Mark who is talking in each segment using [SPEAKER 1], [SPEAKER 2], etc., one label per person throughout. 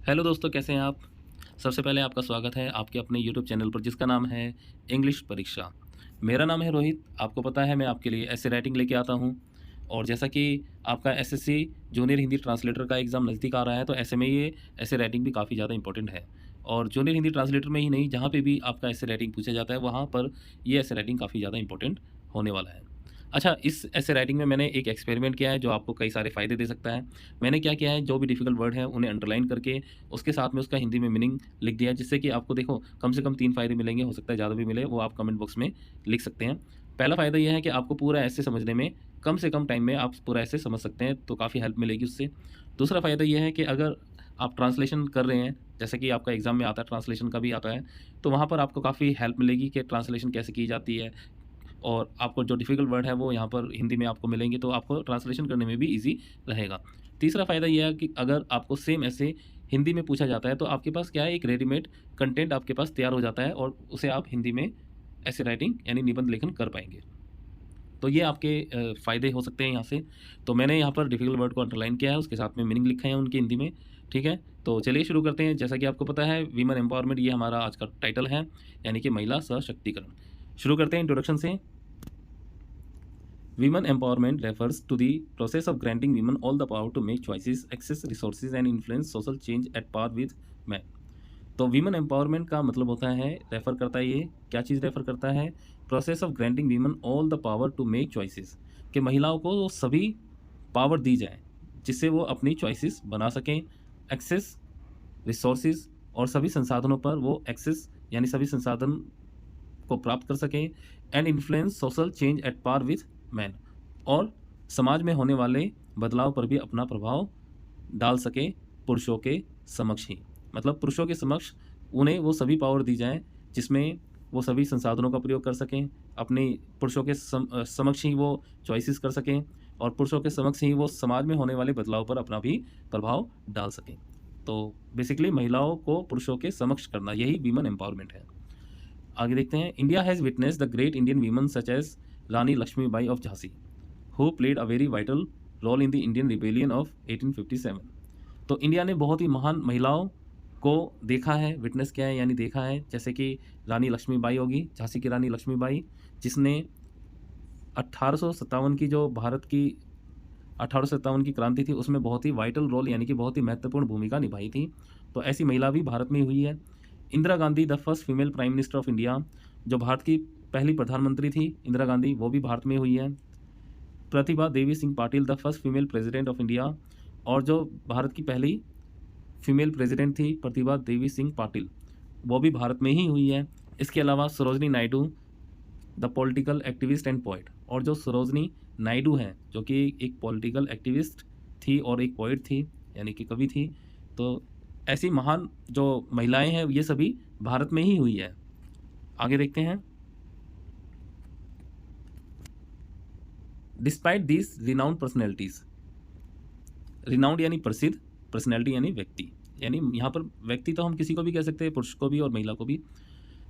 [SPEAKER 1] Hello दोस्तों, कैसे हैं आप? सबसे पहले आपका स्वागत है आपके अपने यूट्यूब चैनल पर जिसका नाम है इंग्लिश परीक्षा। मेरा नाम है रोहित। आपको पता है मैं आपके लिए ऐसे राइटिंग लेके आता हूँ। और जैसा कि आपका एसएससी जूनियर हिंदी ट्रांसलेटर का एग्ज़ाम नज़दीक आ रहा है, तो ऐसे में ये ऐसे राइटिंग भी काफ़ी ज़्यादा इंपॉर्टेंट है। और जूनियर हिंदी ट्रांसलेटर में ही नहीं, जहाँ पे भी आपका ऐसे राइटिंग पूछा जाता है वहाँ पर ये ऐसे राइटिंग काफ़ी ज़्यादा इंपॉर्टेंट होने वाला है। अच्छा, इस ऐसे राइटिंग में मैंने एक एक्सपेरिमेंट किया है जो आपको कई सारे फ़ायदे दे सकता है। मैंने क्या किया है, जो भी डिफ़िकल्ट वर्ड है उन्हें अंडरलाइन करके उसके साथ में उसका हिंदी में मीनिंग लिख दिया है, जिससे कि आपको देखो कम से कम 3 फ़ायदे मिलेंगे, हो सकता है ज़्यादा भी मिले, वो आप कमेंट बॉक्स में लिख सकते हैं। पहला फ़ायदा ये है कि आपको पूरा ऐसे समझने में कम से कम टाइम में आप पूरा ऐसे समझ सकते हैं, तो काफ़ी हेल्प मिलेगी उससे। दूसरा फ़ायदा ये है कि अगर आप ट्रांसलेशन कर रहे हैं, जैसे कि आपका एग्ज़ाम में आता है, ट्रांसलेशन का भी आता है, तो वहाँ पर आपको काफ़ी हेल्प मिलेगी कि ट्रांसलेशन कैसे की जाती है। और आपको जो डिफ़िकल्ट वर्ड है वो यहाँ पर हिंदी में आपको मिलेंगे, तो आपको ट्रांसलेशन करने में भी ईज़ी रहेगा। तीसरा फ़ायदा ये है कि अगर आपको सेम ऐसे हिंदी में पूछा जाता है, तो आपके पास क्या है, एक रेडीमेड कंटेंट आपके पास तैयार हो जाता है और उसे आप हिंदी में ऐसे राइटिंग यानी निबंध लेखन कर पाएँगे। तो ये आपके फ़ायदे हो सकते हैं यहाँ से। तो मैंने यहाँ पर डिफ़िकल्ट वर्ड को अंडरलाइन किया है, उसके साथ में मीनिंग लिखे हैं उनके हिंदी में, ठीक है? तो चलिए शुरू करते हैं। जैसा कि आपको पता है, वीमेन एम्पावरमेंट ये हमारा आज का टाइटल है, यानी कि महिला सशक्तिकरण। शुरू करते हैं इंट्रोडक्शन से। Women empowerment refers to the process of granting women all the power to make choices, access resources and influence social change at par with men। तो वीमेन एम्पावरमेंट का मतलब होता है, रेफर करता है, ये क्या चीज़ रेफर करता है, process of granting women all the power to make choices, कि महिलाओं को वो सभी पावर दी जाए जिससे वो अपनी चॉइसेस बना सकें, एक्सेस रिसोर्सेज और सभी संसाधनों पर वो एक्सेस यानी सभी संसाधन को प्राप्त कर सकें, and influence social change at par with man, और समाज में होने वाले बदलाव पर भी अपना प्रभाव डाल सके पुरुषों के समक्ष ही। मतलब पुरुषों के समक्ष उन्हें वो सभी पावर दी जाएँ जिसमें वो सभी संसाधनों का प्रयोग कर सकें, अपनी पुरुषों के समक्ष ही वो चॉइसेस कर सकें और पुरुषों के समक्ष ही वो समाज में होने वाले बदलाव पर अपना भी प्रभाव डाल सकें। तो बेसिकली महिलाओं को पुरुषों के समक्ष करना, यही वीमेन एम्पावरमेंट है। आगे देखते हैं। India has witness the great Indian women such as Rani Lakshmibai of Jhansi, who played a very vital role in the Indian rebellion of 1857। तो इंडिया ने बहुत ही महान महिलाओं को देखा है, विटनेस किया है यानी देखा है, जैसे कि रानी लक्ष्मीबाई होगी, झांसी की रानी लक्ष्मीबाई, जिसने 1857 की जो भारत की 1857 की क्रांति थी उसमें बहुत ही वाइटल रोल यानी कि बहुत ही महत्वपूर्ण भूमिका निभाई थी। तो ऐसी महिला भी भारत में हुई है। Indira Gandhi the first female prime minister of India, जो भारत की पहली प्रधानमंत्री थी इंदिरा गांधी, वो भी भारत में हुई है। Pratibha Devi Singh Patil the first female president of India, और जो भारत की पहली फीमेल प्रेसिडेंट थी प्रतिभा देवी सिंह पाटिल, वो भी भारत में ही हुई है। इसके अलावा Sarojini Naidu the political activist and poet, और जो सरोजनी नायडू हैं जो कि एक पॉलिटिकल एक्टिविस्ट थी और एक पोइट थी यानी कि कवि थी। तो ऐसी महान जो महिलाएं हैं ये सभी भारत में ही हुई है। आगे देखते हैं। Despite this renowned personalities, renowned यानी प्रसिद्ध, पर्सनैलिटी यानी व्यक्ति, यानी यहाँ पर व्यक्ति तो हम किसी को भी कह सकते हैं, पुरुष को भी और महिला को भी।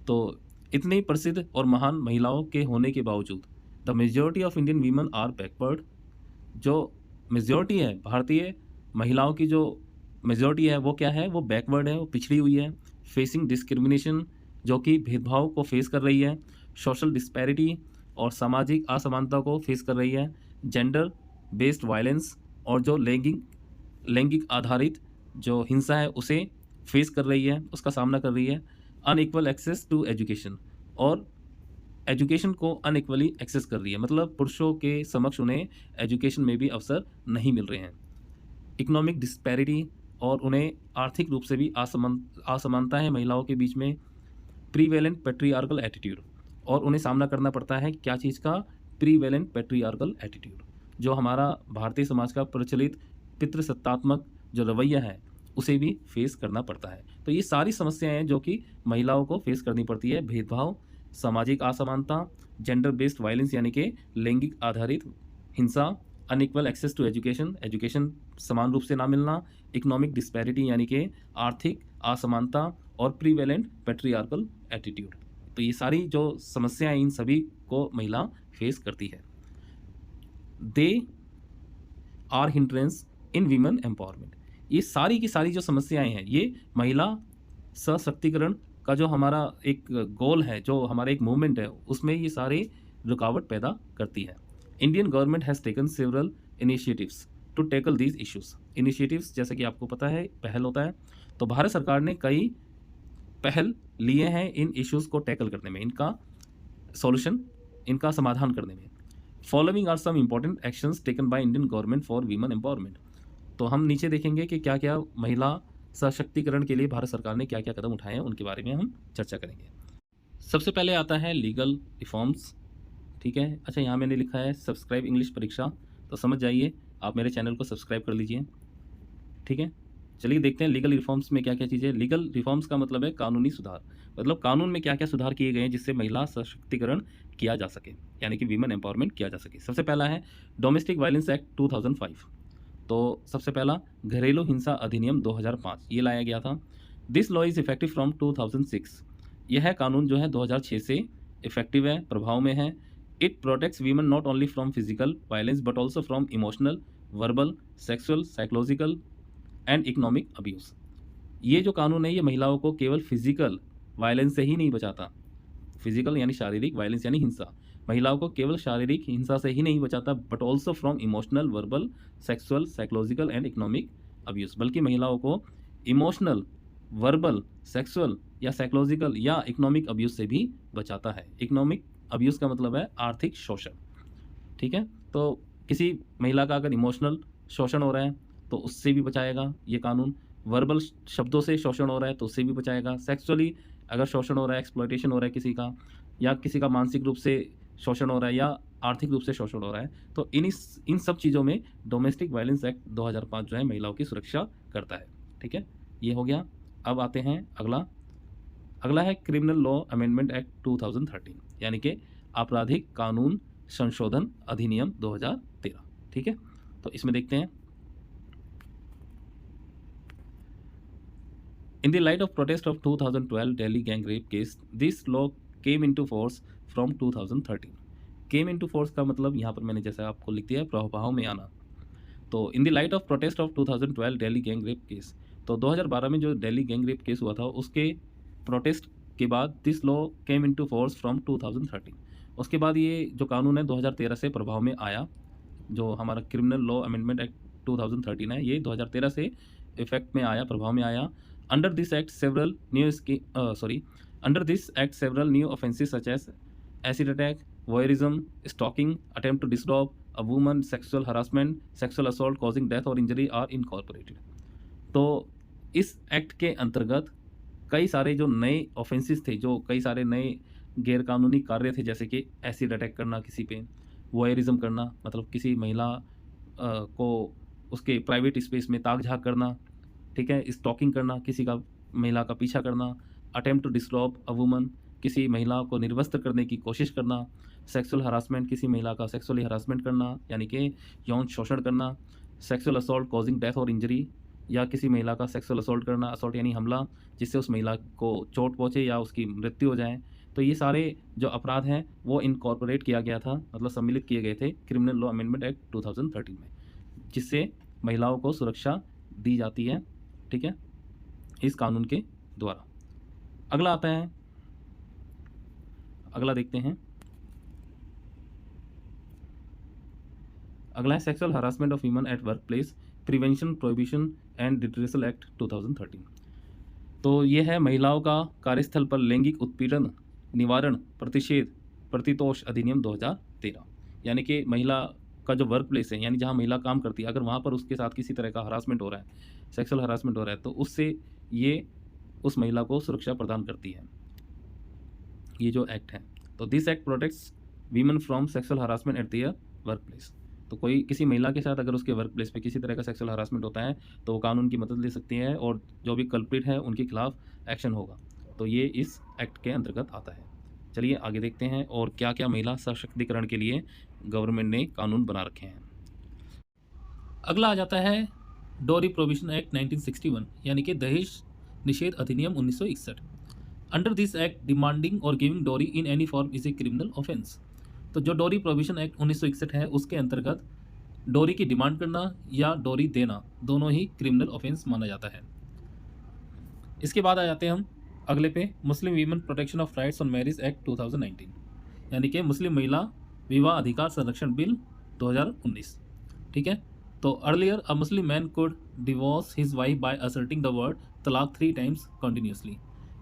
[SPEAKER 1] तो इतनी प्रसिद्ध और महान महिलाओं के होने के बावजूद the majority of Indian women are backward, जो मेजॉरिटी है भारतीय महिलाओं की, जो मेजॉरिटी है वो क्या है, वो बैकवर्ड है, वो पिछड़ी हुई है। फेसिंग डिस्क्रिमिनेशन, जो कि भेदभाव को फेस कर रही है। सोशल डिस्पैरिटी, और सामाजिक असमानता को फेस कर रही है। जेंडर बेस्ड वायलेंस, और जो लैंगिक आधारित जो हिंसा है उसे फेस कर रही है, उसका सामना कर रही है। अनइक्वल एक्सेस टू एजुकेशन, और एजुकेशन को अनइक्वली एक्सेस कर रही है, मतलब पुरुषों के समक्ष उन्हें एजुकेशन में भी अवसर नहीं मिल रहे हैं। इकोनॉमिक डिस्पैरिटी, और उन्हें आर्थिक रूप से भी असमानता है महिलाओं के बीच में। प्रीवेलेंट पेट्रियार्कल एटीट्यूड, और उन्हें सामना करना पड़ता है क्या चीज़ का, प्रीवेलेंट पेट्रियार्कल एटीट्यूड, जो हमारा भारतीय समाज का प्रचलित पितृसत्तात्मक जो रवैया है उसे भी फेस करना पड़ता है। तो ये सारी समस्याएं हैं जो कि महिलाओं को फेस करनी पड़ती है। भेदभाव, सामाजिक असमानता, जेंडर बेस्ड वायलेंस यानी कि लैंगिक आधारित हिंसा, unequal access to education, education समान रूप से ना मिलना, इकोनॉमिक डिस्पैरिटी यानी कि आर्थिक असमानता, और प्रीवेलेंट पेट्रियार्कल एटीट्यूड। तो ये सारी जो समस्याएं इन सभी को महिला फेस करती है। They are hindrance in women empowerment, ये सारी की सारी जो समस्याएं हैं ये महिला सशक्तिकरण का जो हमारा एक गोल है, जो हमारा एक मूवमेंट है, उसमें ये सारे रुकावट पैदा करती है। Indian government has taken several initiatives to tackle these issues. Initiatives जैसे कि आपको पता है पहल होता है, तो भारत सरकार ने कई पहल लिए हैं इन इश्यूज़ को टैकल करने में, इनका सॉल्यूशन, इनका समाधान करने में। Following are some important actions taken by Indian government for women empowerment. तो हम नीचे देखेंगे कि क्या क्या महिला सशक्तिकरण के लिए भारत सरकार ने क्या क्या कदम उठाए हैं, उनके बारे में हम चर्चा करेंगे। सबसे पहले आता है लीगल रिफॉर्म्स। ठीक है, अच्छा यहाँ मैंने लिखा है सब्सक्राइब इंग्लिश परीक्षा, तो समझ जाइए, आप मेरे चैनल को सब्सक्राइब कर लीजिए। ठीक है, चलिए देखते हैं लीगल रिफॉर्म्स में क्या क्या चीज़ें। लीगल रिफॉर्म्स का मतलब है कानूनी सुधार, मतलब कानून में क्या क्या सुधार किए गए हैं जिससे महिला सशक्तिकरण किया जा सके, यानी कि वीमेन एम्पावरमेंट किया जा सके। सबसे पहला है डोमेस्टिक वायलेंस एक्ट 2005। तो सबसे पहला घरेलू हिंसा अधिनियम 2005 ये लाया गया था। This law is effective from 2006। यह कानून जो है 2006 से इफेक्टिव है, प्रभाव में है। It protects women not only from physical violence but also from emotional, verbal, sexual, psychological and economic abuse. ये जो कानून है ये महिलाओं को केवल फिजिकल वायलेंस से ही नहीं बचाता, फिजिकल यानी शारीरिक, वायलेंस यानी हिंसा, महिलाओं को केवल शारीरिक हिंसा से ही नहीं बचाता but also from emotional, verbal, sexual, psychological and economic abuse, बल्कि महिलाओं को इमोशनल, वर्बल, सेक्सुअल या साइकोलॉजिकल या इकोनॉमिक अब्यूज़ से भी बचाता है। इकोनॉमिक अब्यूज़ का मतलब है आर्थिक शोषण। ठीक है, तो किसी महिला का अगर इमोशनल शोषण हो रहा है तो उससे भी बचाएगा ये कानून। वर्बल शब्दों से शोषण हो रहा है तो उससे भी बचाएगा। सेक्सुअली अगर शोषण हो रहा है, एक्सप्लॉयटेशन हो रहा है किसी का, या किसी का मानसिक रूप से शोषण हो रहा है या आर्थिक रूप से शोषण हो रहा है, तो इन सब चीज़ों में डोमेस्टिक वायलेंस एक्ट 2005 जो है महिलाओं की सुरक्षा करता है। ठीक है, ये हो गया। अब आते हैं अगला है क्रिमिनल लॉ अमेंडमेंट एक्ट 2013, यानी कि आपराधिक कानून संशोधन अधिनियम 2013। ठीक है, तो इसमें देखते हैं। In the light of protest of 2012 Delhi gang rape case, this law came into force from 2013. Came into force का मतलब यहाँ पर मैंने जैसे आपको लिख दिया है प्रभाव में आना। तो in the light of protest of 2012 Delhi gang rape case, तो 2012 में जो दिल्ली गैंग रेप केस हुआ था उसके प्रोटेस्ट के बाद this law came into force from 2013। उसके बाद ये जो कानून है 2013 से प्रभाव में आया। जो हमारा क्रिमिनल लॉ अमेंडमेंट एक्ट 2013 है ये 2013 से इफेक्ट में आया, प्रभाव में आया। Under this act several new offences such as acid attack, voyeurism, stalking, attempt to disturb a woman, sexual harassment, sexual assault causing death और इंजरी आर इनकॉर्पोरेटेड। तो इस एक्ट के अंतर्गत कई सारे जो नए ऑफेंसेस थे, जो कई सारे नए गैरकानूनी कार्य थे, जैसे कि एसिड अटैक करना किसी पे, वॉयरिज्म करना मतलब किसी महिला को उसके प्राइवेट स्पेस में ताक झाँक करना, ठीक है, स्टॉकिंग करना, किसी का महिला का पीछा करना, attempt to disturb a woman, किसी महिला को निर्वस्त्र करने की कोशिश करना, सेक्सुअल हरासमेंट, किसी महिला का सेक्सुअली हरासमेंट करना यानी कि यौन शोषण करना, सेक्सुअल असॉल्ट कॉजिंग डेथ और इंजरी, या किसी महिला का सेक्सुअल असॉल्ट करना, असॉल्ट यानी हमला जिससे उस महिला को चोट पहुँचे या उसकी मृत्यु हो जाए। तो ये सारे जो अपराध हैं वो इनकॉर्पोरेट किया गया था, मतलब सम्मिलित किए गए थे क्रिमिनल लॉ अमेंडमेंट एक्ट 2013 में, जिससे महिलाओं को सुरक्षा दी जाती है, ठीक है, इस कानून के द्वारा। अगला आता है, अगला देखते हैं। अगला है sexual harassment of human at work place prevention, prohibition and redressal act 2013। तो ये है महिलाओं का कार्यस्थल पर लैंगिक उत्पीड़न निवारण, प्रतिषेध, प्रतितोष अधिनियम 2013। यानी कि महिला का जो वर्क प्लेस है, यानी जहाँ महिला काम करती है, अगर वहाँ पर उसके साथ किसी तरह का हरासमेंट हो रहा है, सेक्सुअल हरासमेंट हो रहा है, तो उससे ये उस महिला को सुरक्षा प्रदान करती है, ये जो एक्ट है। तो this act protects women from sexual harassment eight their work place. तो कोई किसी महिला के साथ अगर उसके वर्क प्लेस पे किसी तरह का सेक्सुअल हरासमेंट होता है तो वो कानून की मदद ले सकती है और जो भी कल्प्रिट है उनके खिलाफ एक्शन होगा। तो ये इस एक्ट के अंतर्गत आता है। चलिए आगे देखते हैं और क्या क्या महिला सशक्तिकरण के लिए गवर्नमेंट ने कानून बना रखे हैं। अगला आ जाता है डोरी प्रोहिबिशन एक्ट 1961, यानी कि दहेज निषेध अधिनियम 1961। अंडर दिस एक्ट डिमांडिंग और गिविंग डोरी in any form is a criminal offence. तो जो डोरी प्रोहिबिशन एक्ट 1961 है उसके अंतर्गत डोरी की डिमांड करना या डोरी देना दोनों ही क्रिमिनल ऑफेंस माना जाता है। इसके बाद आ जाते हैं हम अगले पे, मुस्लिम women protection of rights on marriage act 2019, यानी कि मुस्लिम महिला विवाह अधिकार संरक्षण बिल 2019। ठीक है, तो earlier a Muslim man could divorce his wife by asserting the word talaq 3 times continuously.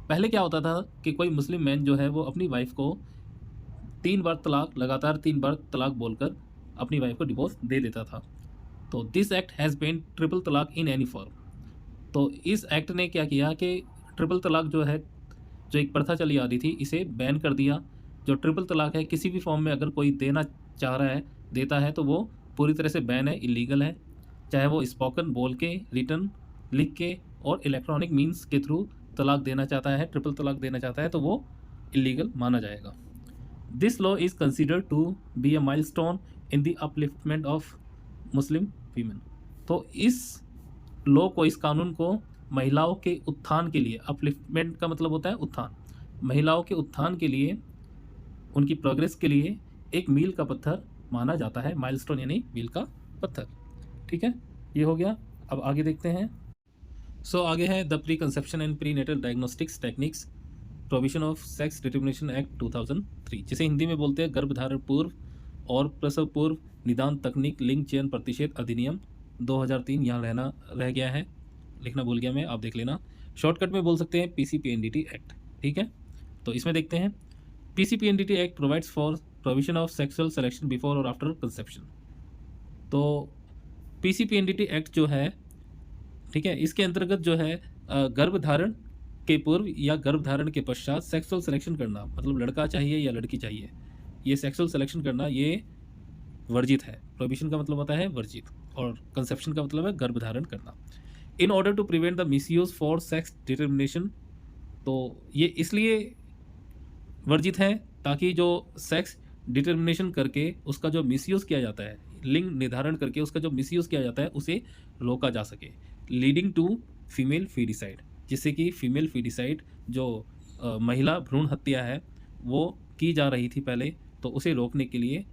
[SPEAKER 1] पहले क्या होता था कि कोई मुस्लिम मैन जो है वो अपनी वाइफ को 3 बार तलाक, लगातार 3 बार तलाक बोलकर अपनी वाइफ को डिवोर्स दे देता था। तो this act has been triple talaq in any form. तो इस एक्ट ने क्या किया कि ट्रिपल तलाक जो है, जो एक प्रथा चली आ रही थी, इसे बैन कर दिया। जो ट्रिपल तलाक है, किसी भी फॉर्म में अगर कोई देना चाह रहा है, देता है, तो वो पूरी तरह से बैन है, इलीगल है। चाहे वो स्पोकन बोल के, रिटन लिख के और इलेक्ट्रॉनिक मींस के थ्रू तलाक देना चाहता है, ट्रिपल तलाक देना चाहता है, तो वो इलीगल माना जाएगा। This law is considered to be a milestone in the upliftment of Muslim women. तो इस लॉ को, इस कानून को महिलाओं के उत्थान के लिए, अपलिफ्टमेंट का मतलब होता है उत्थान, महिलाओं के उत्थान के लिए, उनकी प्रोग्रेस के लिए एक मील का पत्थर माना जाता है। माइलस्टोन यानी मील का पत्थर। ठीक है, ये हो गया। अब आगे देखते हैं। आगे है the pre conception and pre natal diagnostics techniques provision of sex determination act 2003, जिसे हिंदी में बोलते हैं गर्भधारण पूर्व और प्रसव पूर्व निदान तकनीक लिंग चयन प्रतिषेध अधिनियम 2003। यहाँ रह गया है, लिखना भूल गया मैं, आप देख लेना। शॉर्टकट में बोल सकते हैं PCPNDT एक्ट। ठीक है, तो इसमें देखते हैं। PCPNDT act provides for provision of sexual selection before और आफ्टर कंसेप्शन। तो PCPNDT एक्ट जो है, ठीक है, इसके अंतर्गत जो है गर्भधारण के पूर्व या गर्भधारण के पश्चात सेक्सुअल सिलेक्शन करना, मतलब लड़का चाहिए या लड़की चाहिए, ये सेक्सुअल सिलेक्शन करना ये वर्जित है। प्रोहिबिशन का मतलब होता है वर्जित, और कंसेप्शन का मतलब है गर्भधारण करना। In order to prevent the misuse for sex determination, तो ये इसलिए वर्जित है ताकि जो सेक्स डिटर्मिनेशन करके उसका जो मिसयूज किया जाता है, लिंग निर्धारण करके उसका जो मिसयूज किया जाता है, उसे रोका जा सके। लीडिंग टू फीमेल फीडिसाइड, जिससे कि फीमेल फीडिसाइड जो महिला भ्रूण हत्या है वो की जा रही थी पहले, तो उसे रोकने के लिए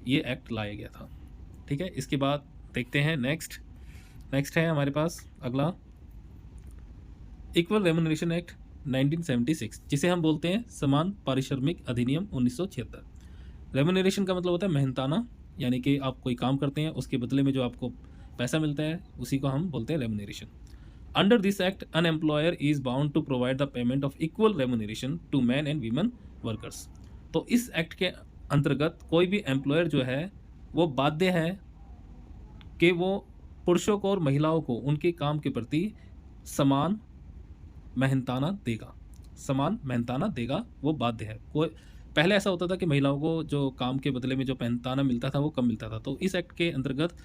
[SPEAKER 1] ये एक्ट लाया गया था। ठीक है, इसके बाद देखते हैं नेक्स्ट है हमारे पास अगला इक्वल रेम्युनरेशन एक्ट 1976, जिसे हम बोलते हैं समान पारिश्रमिक अधिनियम 1976। रेम्युनरेशन का मतलब होता है मेहनताना, यानी कि आप कोई काम करते हैं उसके बदले में जो आपको पैसा मिलता है उसी को हम बोलते हैं remuneration. Under this act an employer is bound to provide the payment of equal remuneration to man and women workers. तो इस एक्ट के अंतर्गत कोई भी एम्प्लॉयर जो है वो बाध्य है कि वो पुरुषों को और महिलाओं को उनके काम के प्रति समान मेहनताना देगा, वो बाध्य है। कोई पहले ऐसा होता था कि महिलाओं को जो काम के बदले में जो मेहनताना मिलता था वो कम मिलता था, तो इस एक्ट के अंतर्गत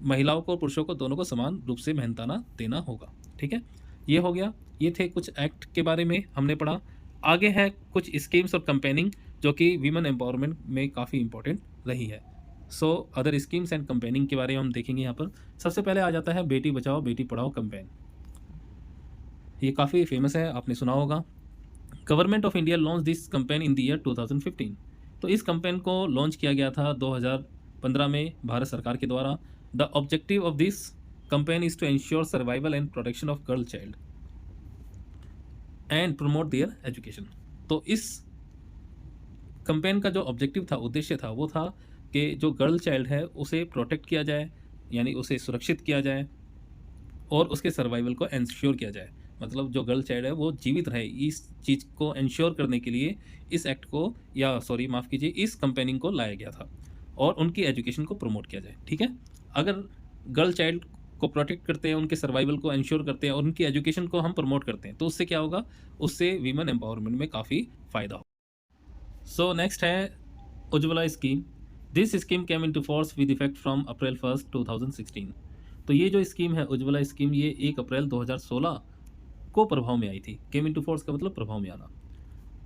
[SPEAKER 1] महिलाओं को और पुरुषों को दोनों को समान रूप से मेहनताना देना होगा। ठीक है, ये हो गया। ये थे कुछ एक्ट के बारे में हमने पढ़ा। आगे है कुछ स्कीम्स और कंपेनिंग जो कि वीमेन एम्पावरमेंट में काफ़ी इंपॉर्टेंट रही है। अदर स्कीम्स एंड कंपेनिंग के बारे में हम देखेंगे यहाँ पर। सबसे पहले आ जाता है बेटी बचाओ बेटी पढ़ाओ कैंपेन। ये काफ़ी फेमस है, आपने सुना होगा। Government of India launch this campaign in the year 2015। तो इस कैंपेन को लॉन्च किया गया था 2015 में भारत सरकार के द्वारा। The objective of this campaign is to ensure survival and protection of girl child and promote their education. तो इस कैंपेन का जो ऑब्जेक्टिव था, उद्देश्य था, वो था कि जो गर्ल चाइल्ड है उसे प्रोटेक्ट किया जाए, यानी उसे सुरक्षित किया जाए और उसके सर्वाइवल को इंश्योर किया जाए। मतलब जो गर्ल चाइल्ड है वो जीवित रहे, इस चीज़ को इंश्योर करने के लिए इस एक्ट को, या सॉरी माफ़ कीजिए, इस कैंपेनिंग को लाया गया था और उनकी एजुकेशन को प्रमोट किया जाए। ठीक है, अगर गर्ल चाइल्ड को प्रोटेक्ट करते हैं, उनके सर्वाइवल को इंश्योर करते हैं और उनकी एजुकेशन को हम प्रमोट करते हैं, तो उससे क्या होगा, उससे वीमेन एम्पावरमेंट में काफ़ी फ़ायदा होगा। नेक्स्ट है Ujjwala scheme. This scheme came into force with effect from April 1, 2016। तो ये जो स्कीम है उज्ज्वला स्कीम, ये 1 अप्रैल 2016 को प्रभाव में आई थी। केम इनटू फोर्स का मतलब प्रभाव में आना।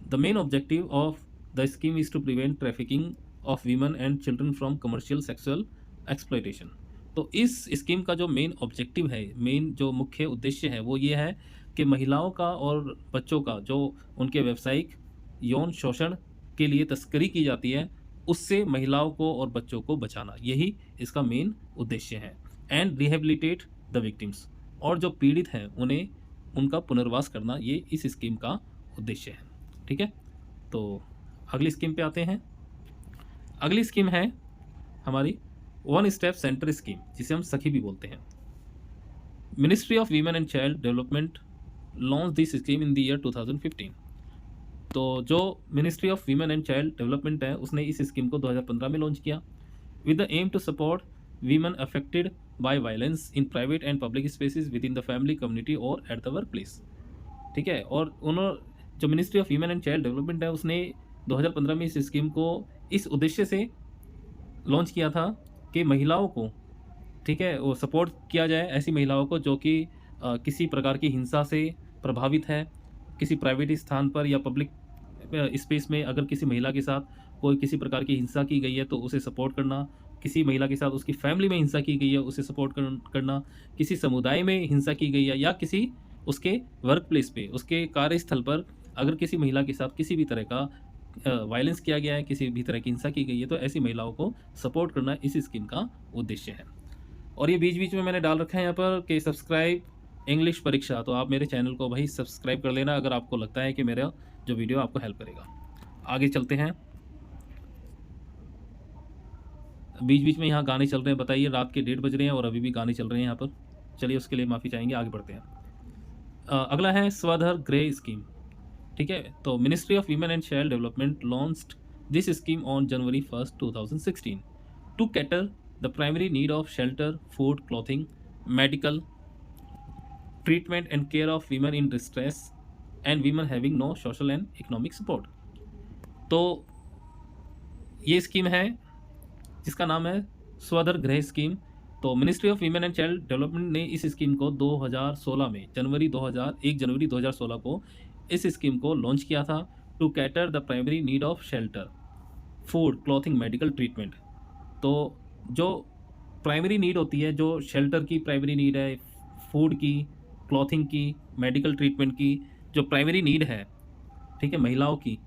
[SPEAKER 1] The main objective of the scheme is to prevent trafficking of women and children from commercial sexual exploitation. तो इस स्कीम का जो मेन ऑब्जेक्टिव है, मेन जो मुख्य उद्देश्य है, वो ये है कि महिलाओं का और बच्चों का जो उनके व्यावसायिक यौन शोषण के लिए तस्करी की जाती है, उससे महिलाओं को और बच्चों को बचाना, यही इसका मेन उद्देश्य है। एंड रिहेबिलिटेट द विक्टिम्स, और जो पीड़ित हैं उन्हें उनका पुनर्वास करना, ये इस स्कीम का उद्देश्य है। ठीक है, तो अगली स्कीम पे आते हैं। अगली स्कीम है हमारी वन स्टेप सेंटर स्कीम, जिसे हम सखी भी बोलते हैं। Ministry of women and child development launch this scheme in the year 2015। तो जो ministry of women and child development है, उसने इस स्कीम को 2015 में लॉन्च किया, with the aim to support women affected by violence in private and public spaces within the family, community और at the work place. ठीक है, और उन्होंने जो ministry of women and child development है, उसने 2015 में इस स्कीम को इस उद्देश्य से लॉन्च किया था कि महिलाओं को, ठीक है, वो सपोर्ट किया जाए, ऐसी महिलाओं को जो कि किसी प्रकार की हिंसा से प्रभावित है, किसी प्राइवेट स्थान पर या पब्लिक स्पेस में अगर किसी महिला के साथ कोई किसी प्रकार की हिंसा की गई है तो उसे सपोर्ट करना, किसी महिला के साथ उसकी फैमिली में हिंसा की गई है उसे सपोर्ट करना, किसी समुदाय में हिंसा की गई है या किसी उसके वर्क प्लेस पे, उसके कार्यस्थल पर अगर किसी महिला के साथ किसी भी तरह का वायलेंस किया गया है, किसी भी तरह की हिंसा की गई है, तो ऐसी महिलाओं को सपोर्ट करना इस स्कीम का उद्देश्य है। और ये बीच बीच में मैंने डाल रखा है यहाँ पर कि सब्सक्राइब इंग्लिश परीक्षा, तो आप मेरे चैनल को भाई सब्सक्राइब कर लेना अगर आपको लगता है कि मेरा जो वीडियो आपको हेल्प करेगा। आगे चलते हैं। बीच बीच में यहाँ गाने चल रहे हैं, बताइए, रात के 1:30 बज रहे हैं और अभी भी गाने चल रहे हैं यहाँ पर। चलिए, उसके लिए माफ़ी चाहेंगे, आगे बढ़ते हैं। अगला है स्वधर ग्रे स्कीम। ठीक है, तो ministry of women and child development launched this scheme on January 1st, 2016 to cater the primary need of shelter, food, clothing, medical treatment and care of women in distress and women having no social and economic support. तो ये scheme है जिसका नाम है स्वधर गृह scheme. तो ministry of women and child development ने इस स्कीम को 2016 में 1 जनवरी 2016 को इस स्कीम को लॉन्च किया था, to cater the primary need of shelter, food, clothing, medical treatment. तो जो प्राइमरी नीड होती है, जो शेल्टर की प्राइमरी नीड है, फूड की, क्लॉथिंग की, मेडिकल ट्रीटमेंट की जो प्राइमरी नीड है, ठीक है, महिलाओं की,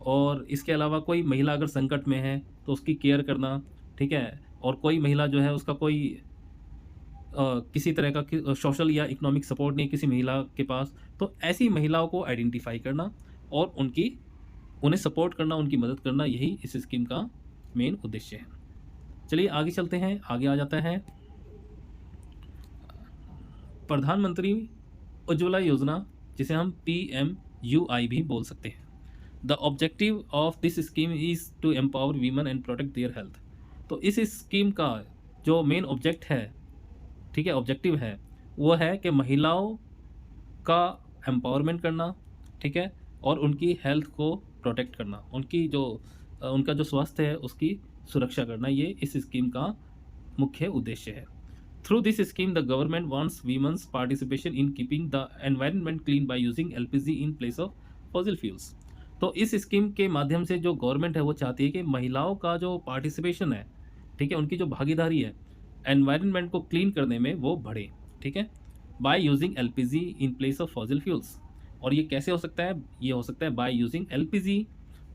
[SPEAKER 1] और इसके अलावा कोई महिला अगर संकट में है तो उसकी केयर करना, ठीक है, और कोई महिला जो है उसका कोई किसी तरह का सोशल या इकोनॉमिक सपोर्ट नहीं किसी महिला के पास, तो ऐसी महिलाओं को आइडेंटिफाई करना और उन्हें सपोर्ट करना, उनकी मदद करना, यही इस स्कीम का मेन उद्देश्य है। चलिए आगे चलते हैं। आगे आ जाता है प्रधानमंत्री उज्ज्वला योजना, जिसे हम PMUI भी बोल सकते हैं। The objective of this scheme is to empower women and protect their health. तो इस स्कीम का जो मेन ऑब्जेक्ट है, ठीक है, ऑब्जेक्टिव है, वो है कि महिलाओं का एम्पावरमेंट करना, ठीक है, और उनकी हेल्थ को प्रोटेक्ट करना, उनका जो स्वास्थ्य है उसकी सुरक्षा करना, ये इस स्कीम का मुख्य उद्देश्य है। Through this scheme the government wants women's participation in keeping the environment clean by using LPG in place of fossil fuels. तो इस स्कीम के माध्यम से जो गवर्नमेंट है वो चाहती है कि महिलाओं का जो पार्टिसिपेशन है, ठीक है, उनकी जो भागीदारी है एनवायरनमेंट को क्लीन करने में, वो बढ़े, ठीक है, bye using LPG in place of fossil fuels. और ये कैसे हो सकता है? ये हो सकता है बाय यूजिंग LPG,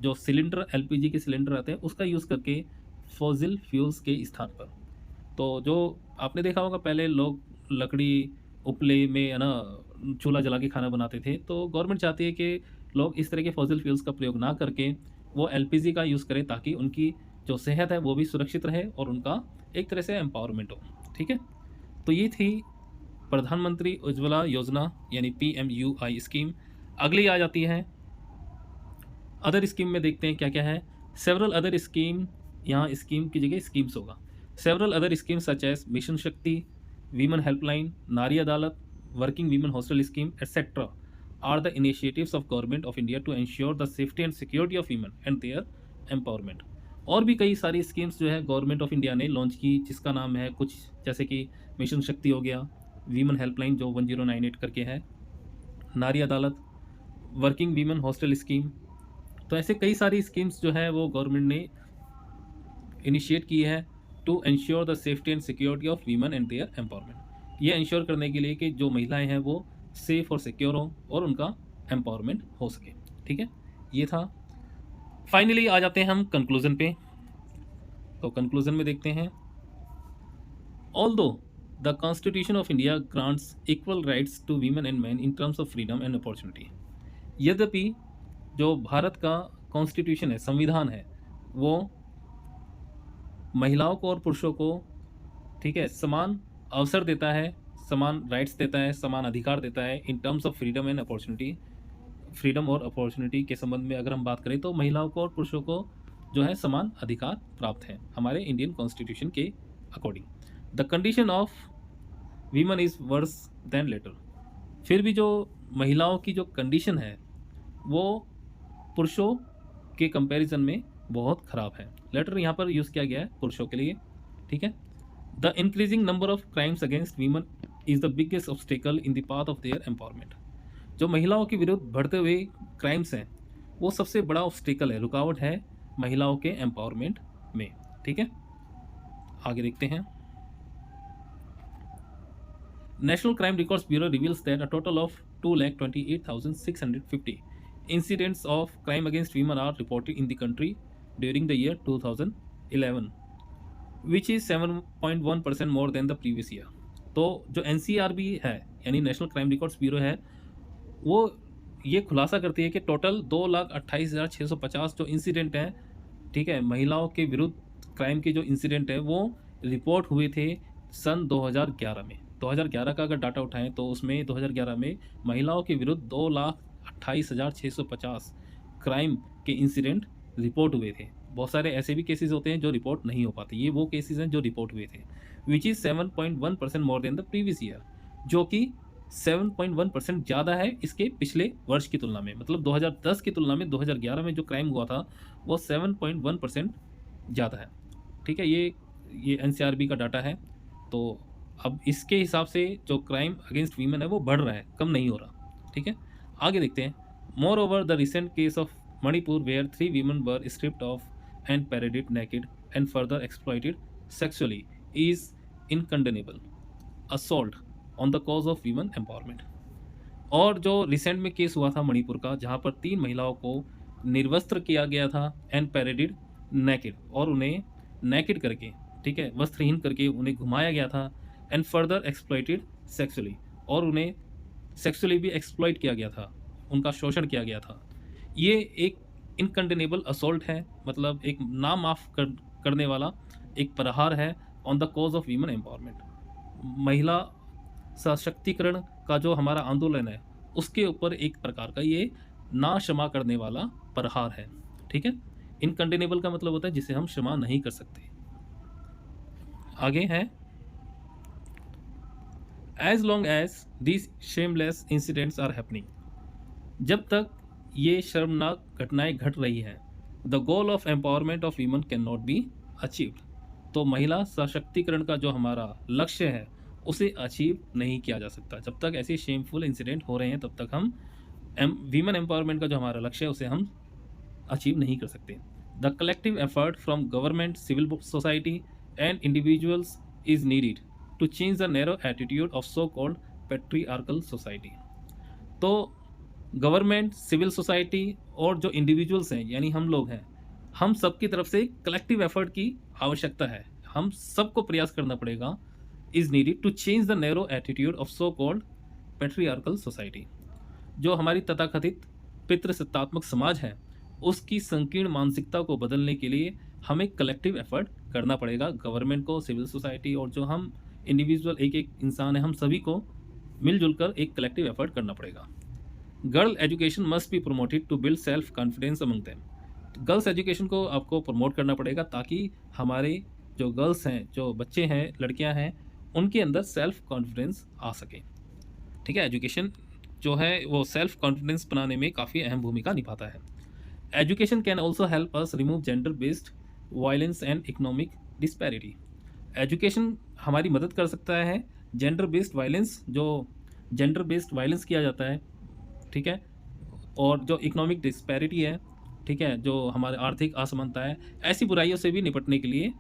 [SPEAKER 1] जो सिलेंडर LPG के सिलेंडर आते हैं उसका यूज़ करके फॉसिल फ्यूल्स के स्थान पर। तो जो आपने देखा होगा पहले लोग लकड़ी उपले में, है ना, चूल्हा जला के खाना बनाते थे, तो गवर्नमेंट चाहती है कि लोग इस तरह के फॉसिल फ्यूल्स का प्रयोग ना करके वो LPG का यूज़ करें, ताकि उनकी जो सेहत है वो भी सुरक्षित रहे और उनका एक तरह से एम्पावरमेंट हो। ठीक है, तो ये थी प्रधानमंत्री उज्ज्वला योजना यानी PMUI स्कीम। अगली आ जाती है अदर स्कीम में, देखते हैं क्या क्या है। सेवरल अदर स्कीम, यहाँ स्कीम की जगह स्कीम्स होगा। Several other scheme such as mission Shakti, women helpline, Nari Adalat, working women hostel scheme etcetera are the initiatives of government of India to ensure the safety and security of women and their empowerment. और भी कई सारी schemes जो है government of India ने launch की, जिसका नाम है कुछ जैसे कि मिशन शक्ति हो गया, वीमेन हेल्पलाइन जो 1098 करके है, नारी Adalat, working women hostel scheme. तो ऐसे कई सारी स्कीम्स जो है वो गवर्नमेंट ने इनिशिएट की है to ensure the safety and security of women and their empowerment. ये इंश्योर करने के लिए कि जो महिलाएं हैं वो सेफ और सिक्योर हों और उनका एम्पावरमेंट हो सके। ठीक है, ये था। फाइनली आ जाते हैं हम कंक्लूजन पे। तो कंक्लूजन में देखते हैं, although the constitution of India grants equal rights to women and man in terms of freedom and opportunity, यद्यपि जो भारत का कॉन्स्टिट्यूशन है, संविधान है, वो महिलाओं को और पुरुषों को, ठीक है, समान अवसर देता है, समान राइट्स देता है, समान अधिकार देता है इन terms of freedom and opportunity. Freedom और अपॉर्चुनिटी के संबंध में अगर हम बात करें तो महिलाओं को और पुरुषों को जो है समान अधिकार प्राप्त है हमारे इंडियन कॉन्स्टिट्यूशन के according. The condition of women is worse than later, फिर भी जो महिलाओं की जो कंडीशन है वो पुरुषों के कंपैरिजन में बहुत ख़राब है। लेटर यहाँ पर यूज़ किया गया है पुरुषों के लिए, ठीक है। The increasing number of crimes against women is the biggest obstacle in the path of their empowerment, जो महिलाओं के विरुद्ध बढ़ते हुए क्राइम्स हैं वो सबसे बड़ा ऑब्स्टेकल है, रुकावट है महिलाओं के एम्पावरमेंट में, ठीक है। आगे देखते हैं, national crime records bureau reveals that a total of 2,28,650 incidents of crime against women are reported in the country during the year 2011, which is 7.1% more than the previous year। तो जो NCRB है यानी नेशनल क्राइम रिकॉर्ड्स ब्यूरो है, वो ये खुलासा करती है कि टोटल 2,28,650 जो इंसिडेंट हैं, ठीक है, महिलाओं के विरुद्ध क्राइम के जो इंसिडेंट है वो रिपोर्ट हुए थे सन 2011 में। 2011 का अगर डाटा उठाएं तो उसमें 2011 में महिलाओं के विरुद्ध 2,28,650 क्राइम के इंसिडेंट रिपोर्ट हुए थे। बहुत सारे ऐसे भी केसेस होते हैं जो रिपोर्ट नहीं हो पाते, ये वो केसेस हैं जो रिपोर्ट हुए थे, which is 7.1% more than the previous year, जो कि 7.1% ज़्यादा है इसके पिछले वर्ष की तुलना में। मतलब 2010 की तुलना में 2011 में जो क्राइम हुआ था वो 7.1% ज़्यादा है, ठीक है। ये NCRB का डाटा है। तो अब इसके हिसाब से जो क्राइम अगेंस्ट वीमेन है वो बढ़ रहा है, कम नहीं हो रहा, ठीक है। आगे देखते हैं, moreover the recent case of Manipur where 3 women were stripped off and paraded naked and further exploited sexually is incondemnable assault on the cause of women empowerment. और जो रिसेंट में केस हुआ था मणिपुर का, जहाँ पर 3 महिलाओं को निर्वस्त्र किया गया था एंड पैरेडेड नेकेड, और उन्हें नेकेड करके, ठीक है, वस्त्रहीन करके उन्हें घुमाया गया था, एंड फर्दर एक्सप्लॉइटेड सेक्सुअली, और उन्हें सेक्सुअली भी एक्सप्लॉइट किया गया था, उनका शोषण किया गया था। ये एक इनकंडेनेबल असॉल्ट है, मतलब एक ना माफ़ करने वाला एक प्रहार है on the cause of women empowerment. महिला सशक्तिकरण का जो हमारा आंदोलन है उसके ऊपर एक प्रकार का ये ना क्षमा करने वाला प्रहार है, ठीक है। इनकंडेनेबल का मतलब होता है जिसे हम क्षमा नहीं कर सकते। आगे है, as long as these shameless incidents are happening, जब तक ये शर्मनाक घटनाएं घट रही हैं, the goal of empowerment of women can not be achieved, तो महिला सशक्तिकरण का जो हमारा लक्ष्य है उसे अचीव नहीं किया जा सकता। जब तक ऐसे शेमफुल इंसिडेंट हो रहे हैं तब तक हम वीमेन एम्पावरमेंट का जो हमारा लक्ष्य है उसे हम अचीव नहीं कर सकते। The collective effort from government, civil society and individuals is needed to change the narrow attitude of so called patriarchal society. तो गवर्नमेंट, सिविल सोसाइटी और जो इंडिविजुअल्स हैं यानी हम लोग हैं, हम सब की तरफ से कलेक्टिव एफर्ट की आवश्यकता है। हम सबको प्रयास करना पड़ेगा, is needed to change the narrow attitude of so called patriarchal society. जो हमारी तथाकथित पितृसत्तात्मक समाज है उसकी संकीर्ण मानसिकता को बदलने के लिए हमें कलेक्टिव एफर्ट करना पड़ेगा। गवर्नमेंट को, सिविल सोसाइटी और जो हम इंडिविजुअल एक एक इंसान है, हम सभी को मिलजुल कर एक कलेक्टिव एफर्ट करना पड़ेगा। Girl education must be promoted to build self confidence among them. Girls education को आपको प्रमोट करना पड़ेगा ताकि हमारे जो गर्ल्स हैं, जो बच्चे हैं, लड़कियां हैं, उनके अंदर सेल्फ कॉन्फिडेंस आ सके, ठीक है। एजुकेशन जो है वो सेल्फ कॉन्फिडेंस बनाने में काफ़ी अहम भूमिका निभाता है। Education can also help us remove gender based violence and economic disparity. Education हमारी मदद कर सकता है जेंडर बेस्ड वायलेंस, जो जेंडर बेस्ड वायलेंस किया जाता है, ठीक है, और जो इकोनॉमिक डिस्पैरिटी है, ठीक है, जो हमारे आर्थिक असमानता है, ऐसी बुराइयों से भी निपटने के लिए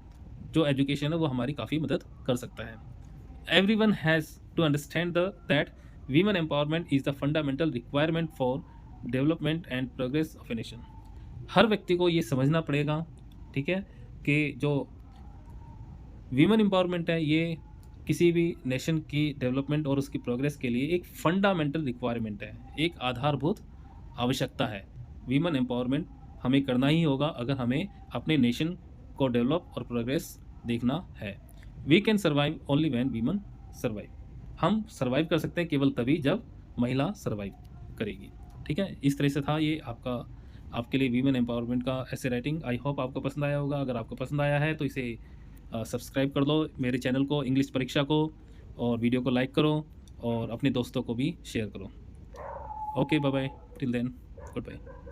[SPEAKER 1] जो एजुकेशन है वो हमारी काफ़ी मदद कर सकता है। Everyone has to understand that women empowerment is the fundamental requirement for development and progress of a nation. हर व्यक्ति को ये समझना पड़ेगा, ठीक है, कि जो वीमेन एम्पावरमेंट है ये किसी भी नेशन की डेवलपमेंट और उसकी प्रोग्रेस के लिए एक फंडामेंटल रिक्वायरमेंट है, एक आधारभूत आवश्यकता है। वीमेन एम्पावरमेंट हमें करना ही होगा अगर हमें अपने नेशन को डेवलप और प्रोग्रेस देखना है। We can survive only when women survive. हम सर्वाइव कर सकते हैं केवल तभी जब महिला सर्वाइव करेगी। ठीक है, इस तरह से था ये आपके लिए वीमेन एम्पावरमेंट का ऐसे राइटिंग। आई होप आपको पसंद आया होगा। अगर आपको पसंद आया है तो इसे सब्सक्राइब कर दो मेरे चैनल को, इंग्लिश परीक्षा को, और वीडियो को लाइक करो और अपने दोस्तों को भी शेयर करो। Okay, bye bye, till then, good bye.